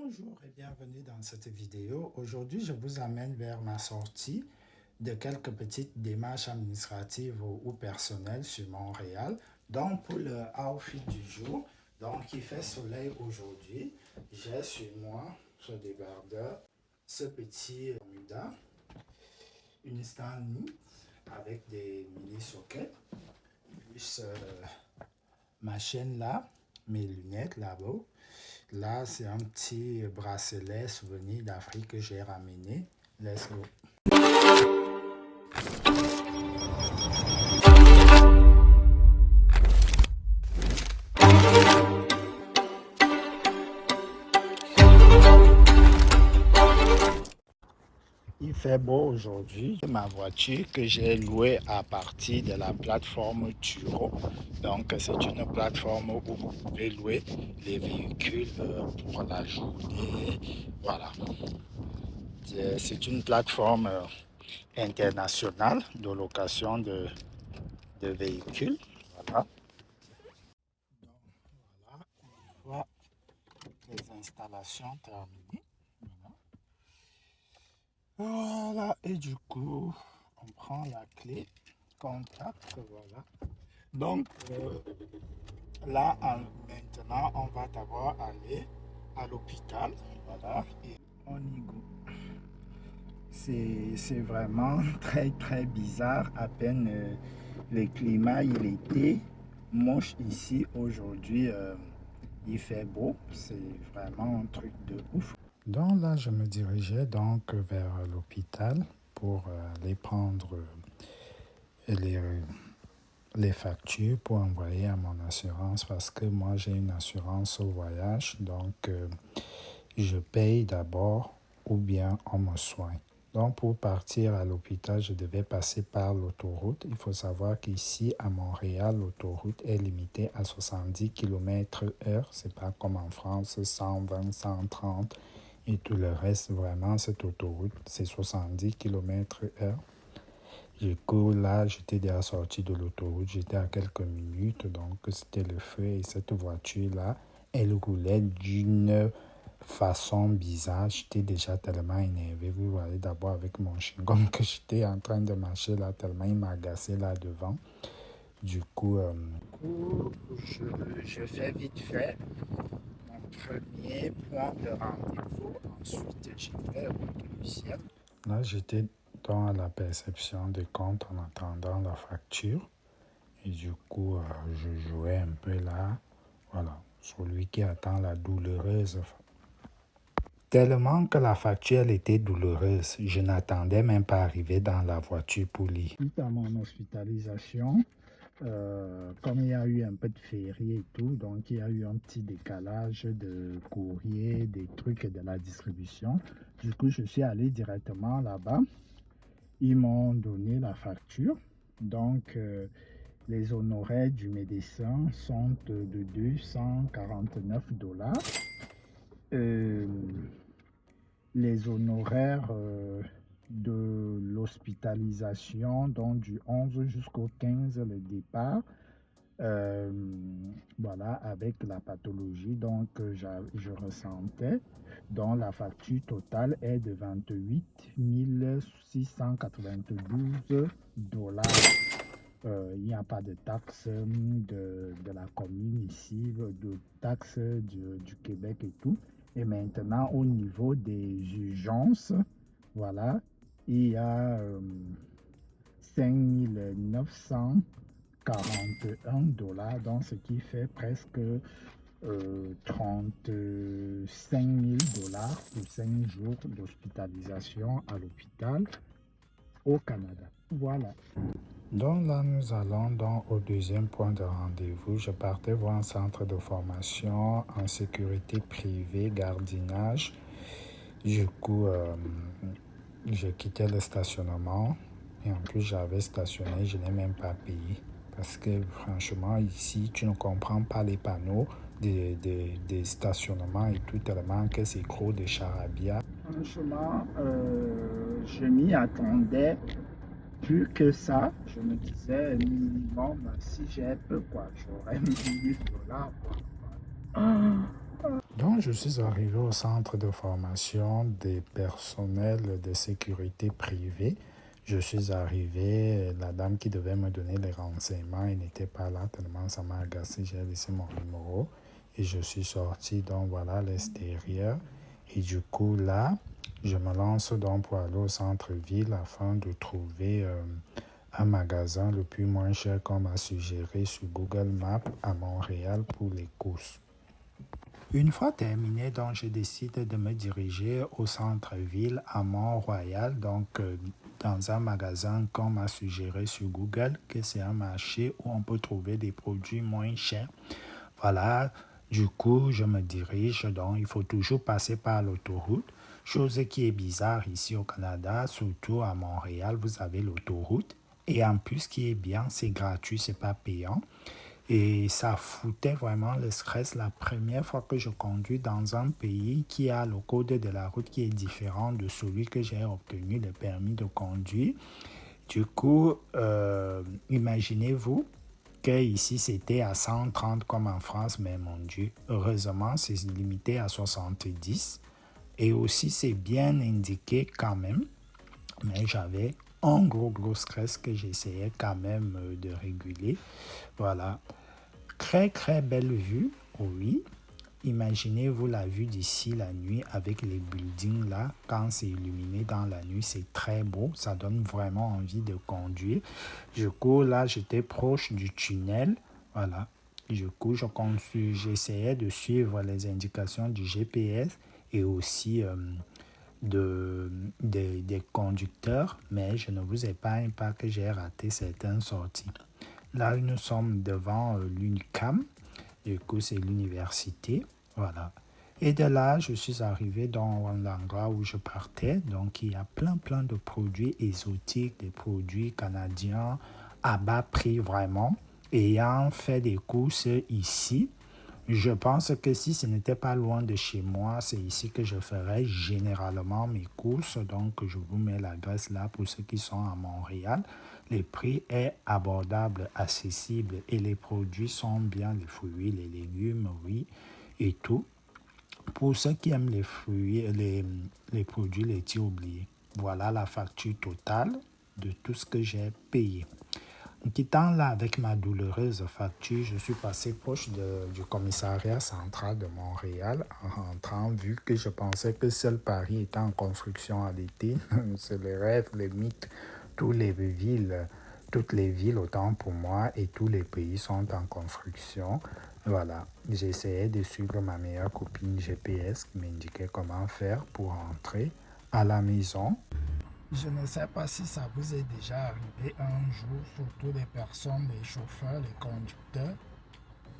Bonjour et bienvenue dans cette vidéo. Aujourd'hui, je vous amène vers ma sortie de quelques petites démarches administratives ou personnelles sur Montréal. Donc, pour le outfit du jour, donc il fait soleil aujourd'hui. J'ai sur moi ce débardeur, ce petit Bermuda, une stand avec des mini sockets, plus ma chaîne là, mes lunettes là-bas. Là, c'est un petit bracelet souvenir d'Afrique que j'ai ramené. Let's go. Il fait beau aujourd'hui. Ma voiture que j'ai louée à partir de la plateforme Turo. Donc, c'est une plateforme où vous pouvez louer les véhicules pour la journée. Voilà. C'est une plateforme internationale de location de véhicules. Voilà. Donc, voilà. Une fois les installations terminées. Voilà, et du coup, on prend la clé contact, voilà. Donc, là, maintenant, on va d'abord aller à l'hôpital, voilà, et on y go. C'est vraiment très bizarre, à peine le climat, il était moche ici, aujourd'hui, il fait beau, c'est vraiment un truc de ouf. Donc là, je me dirigeais donc vers l'hôpital pour aller prendre les factures pour envoyer à mon assurance parce que moi, j'ai une assurance au voyage. Donc, je paye d'abord ou bien on me soigne. Donc, pour partir à l'hôpital, je devais passer par l'autoroute. Il faut savoir qu'ici, à Montréal, l'autoroute est limitée à 70 km/h. C'est pas comme en France, 120, 130. Et tout le reste, vraiment, cette autoroute, c'est 70 km/h. Du coup, là, j'étais déjà sorti de l'autoroute, j'étais à quelques minutes, donc c'était le feu. Et cette voiture-là, elle roulait d'une façon bizarre. J'étais déjà tellement énervé. Vous voyez d'abord avec mon chien, comme que j'étais en train de marcher là, tellement il m'a agacé là devant. Du coup, je fais vite fait premier point de rendez-vous. Ensuite, j'y vais au logiciel. Là, j'étais dans la perception des comptes en attendant la facture. Et du coup, je jouais un peu là. Voilà, celui qui attend la douloureuse. Tellement que la facture elle était douloureuse, je n'attendais même pas arriver dans la voiture pour lire. Suite à mon hospitalisation, comme il y a eu un peu de féerie et tout, donc il y a eu un petit décalage de courrier, des trucs et de la distribution. Du coup, je suis allé directement là-bas. Ils m'ont donné la facture. Donc, les honoraires du médecin sont de 249 $. Les honoraires de l'hospitalisation, donc du 11 jusqu'au 15, le départ, voilà, avec la pathologie donc je ressentais, dont la facture totale est de 28 692 $. Il n'y a pas de taxe de la commune ici, de taxe du Québec et tout. Et maintenant, au niveau des urgences, voilà, il y a 5 941 $, donc ce qui fait presque 35 000 $ pour 5 jours d'hospitalisation à l'hôpital au Canada. Voilà. Donc là, nous allons donc au deuxième point de rendez-vous. Je partais voir un centre de formation en sécurité privée, gardiennage. Du coup, je quittais le stationnement et en plus j'avais stationné, je n'ai même pas payé. Parce que franchement, ici, tu ne comprends pas les panneaux des stationnements et tout, tellement que c'est gros de charabia. Franchement, je m'y attendais. Plus que ça, je me disais minimum, si j'ai peu, quoi, j'aurais mis $10, quoi. Donc, je suis arrivé au centre de formation des personnels de sécurité privée. Je suis arrivé, la dame qui devait me donner les renseignements, elle n'était pas là, tellement ça m'a agacé, j'ai laissé mon numéro et je suis sorti, donc voilà, à l'extérieur. Et du coup, là, je me lance donc pour aller au centre-ville afin de trouver un magasin le plus moins cher qu'on m'a suggéré sur Google Maps à Montréal pour les courses. Une fois terminé, donc, je décide de me diriger au centre-ville à Mont-Royal, donc dans un magasin qu'on m'a suggéré sur Google, que c'est un marché où on peut trouver des produits moins chers. Voilà, du coup, je me dirige, donc il faut toujours passer par l'autoroute, chose qui est bizarre ici au Canada, surtout à Montréal, vous avez l'autoroute. Et en plus, ce qui est bien, c'est gratuit, c'est pas payant. Et ça foutait vraiment le stress la première fois que je conduis dans un pays qui a le code de la route qui est différent de celui que j'ai obtenu le permis de conduire. Du coup, imaginez-vous que ici c'était à 130 comme en France, mais mon Dieu, heureusement c'est limité à 70. Et aussi c'est bien indiqué quand même, mais j'avais un gros stress que j'essayais quand même de réguler. Voilà. Très belle vue, oui. Imaginez-vous la vue d'ici la nuit avec les buildings là. Quand c'est illuminé dans la nuit, c'est très beau. Ça donne vraiment envie de conduire. Du coup, là, j'étais proche du tunnel. Voilà. Du coup, j'essayais de suivre les indications du GPS et aussi des conducteurs, mais je ne vous épargne pas que j'ai raté certaines sorties. Là, nous sommes devant l'UNICAM, du coup, c'est l'université, voilà. Et de là, je suis arrivé dans l'endroit où je partais, donc il y a plein de produits exotiques, des produits canadiens à bas prix vraiment. Ayant fait des courses ici, je pense que si ce n'était pas loin de chez moi, c'est ici que je ferais généralement mes courses. Donc, je vous mets l'adresse là pour ceux qui sont à Montréal. Le prix est abordable, accessible et les produits sont bien, les fruits, les légumes, oui, et tout. Pour ceux qui aiment les fruits, les produits laitiers oubliés, voilà la facture totale de tout ce que j'ai payé. En quittant là avec ma douloureuse facture, je suis passé proche du commissariat central de Montréal en rentrant, vu que je pensais que seul Paris était en construction à l'été. C'est le rêve, le mythe. Toutes les villes, autant pour moi, et tous les pays sont en construction. Voilà, j'essayais de suivre ma meilleure copine GPS qui m'indiquait comment faire pour entrer à la maison. Je ne sais pas si ça vous est déjà arrivé un jour, surtout les personnes, les chauffeurs, les conducteurs,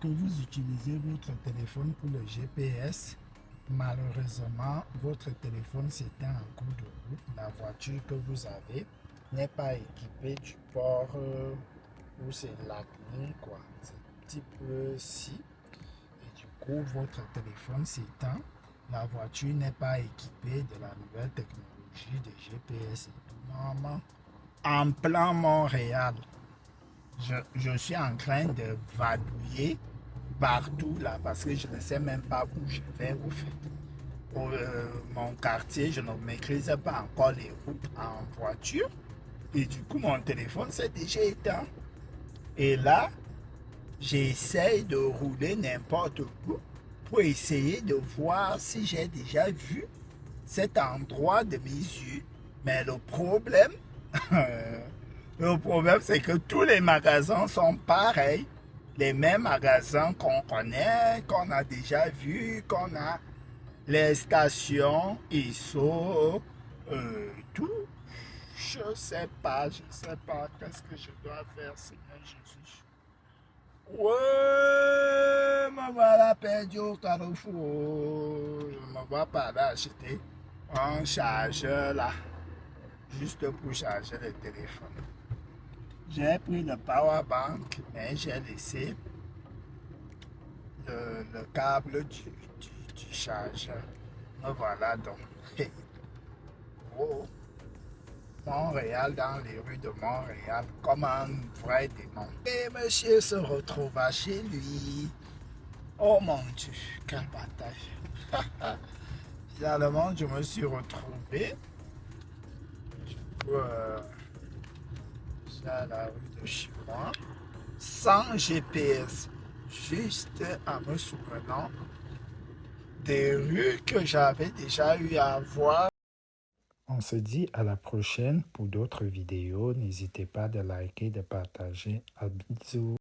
que vous utilisez votre téléphone pour le GPS. Malheureusement, votre téléphone s'éteint en cours de route. La voiture que vous avez n'est pas équipée du port où c'est Lightning, quoi. C'est type C. Et du coup, votre téléphone s'éteint. La voiture n'est pas équipée de la nouvelle technologie de GPS et tout. Normalement, en plein Montréal, je suis en train de vadouiller partout là parce que je ne sais même pas où je vais au fait. Pour mon quartier, je ne maîtrise pas encore les routes en voiture et du coup mon téléphone s'est déjà éteint. Et là, j'essaye de rouler n'importe où pour essayer de voir si j'ai déjà vu cet endroit de mes yeux. Mais le problème, c'est que tous les magasins sont pareils. Les mêmes magasins qu'on connaît, qu'on a déjà vus, qu'on a les stations, ISO, tout. Je sais pas qu'est-ce que je dois faire, Seigneur Jésus. Ouais, me voilà perdu au carrefour. Je me vois pas là acheter un chargeur là, juste pour charger le téléphone. J'ai pris le power bank, mais j'ai laissé le câble du chargeur. Me voilà donc. Oh, Montréal, dans les rues de Montréal, comme un vrai démon. Et monsieur se retrouva chez lui. Oh mon Dieu, quelle bataille. Finalement, je me suis retrouvé à la rue de chez moi, sans GPS, juste en me souvenant des rues que j'avais déjà eu à voir. On se dit à la prochaine pour d'autres vidéos. N'hésitez pas de liker, de partager. À bisous.